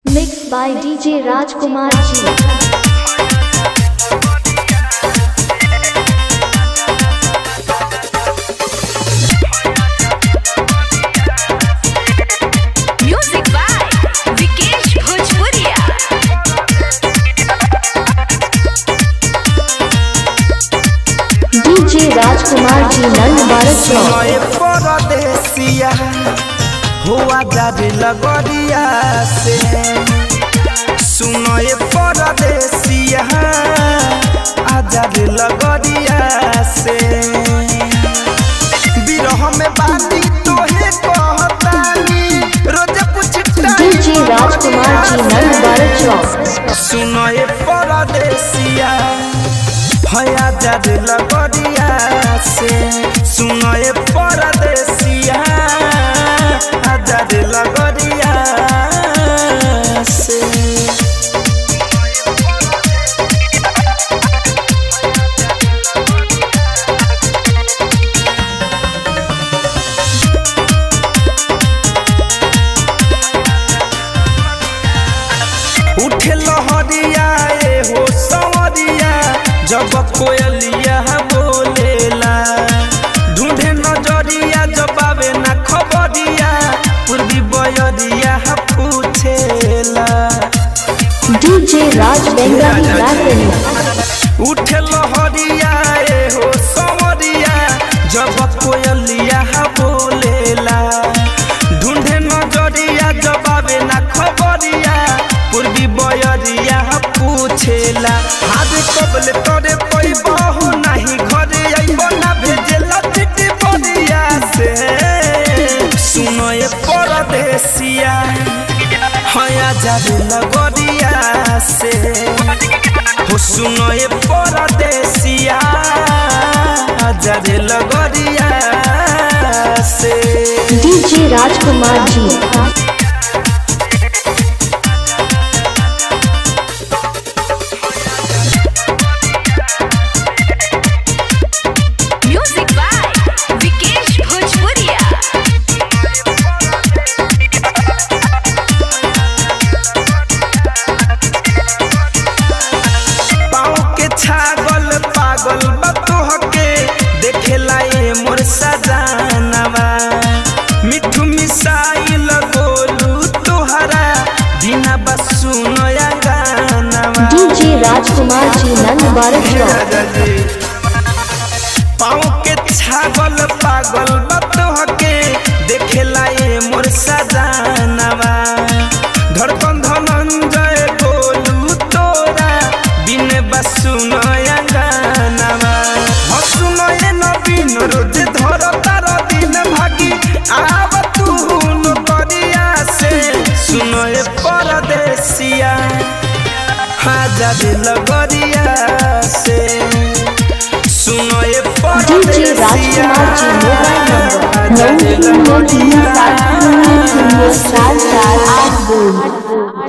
Mixed by DJ Rajkumar Ji. Music by Vikesh Bhojpuria. DJ Rajkumar Ji Nand Bharat सुनोए परदेसिया हुआ जारी लगरिया से सुनोए परदेसिया आजारी लगरिया से बिरह में बाती तोहे कहतानी रोज पूछता DJ Rajkumar Ji Nand Bharat सुनोए परदेसिया भया जारी लगरिया से सुनोए परदेसिया आजारी लगरिया से उठे लहरिया ए हो सवरिया जब कोयलिया बोलेला ढूंढे नजरिया जब आवे ना खबरिया पूर्वी बयरिया पूछेला DJ Raj Bengali Rajkumar उठे लहरिया ए हो सवरिया जब कोयलिया बोलेला ढूंढे नजरिया जब आवे ना खबरिया पूर्वी बयरिया पूछेला हाथ कबले तोरे पैबहो नाही घरे आइबो ना भेजेला चिट्ठी बरिया से सुनोए परदेसिया हया जाबे लगरिया से हो सुनोए परदेसिया जाबे लगरिया से DJ Rajkumar Ji Music by Vikesh Bhojpuria. पाँव के छागल पागल बतोहके देखेला ये मोर सजानवा मिठू मिसाइल गोलू तोहरा बिना बस सुनया गानवा DJ Rajkumar Ji Nand Bharat पाँव के छागल पागल बतोहके देखेला ये मोर सजानवा धड़कन धनंजय गोलू तोरा बिन बस सुनया गानवा हो सुनये नवीन रोज धर तार दिन भागी आब तू नौकरिया से सुनये परदेसिया हाजर लगरिया से सुनये DJ Rajkumar Ji Mobile Number 93 7 0 7 4 8 2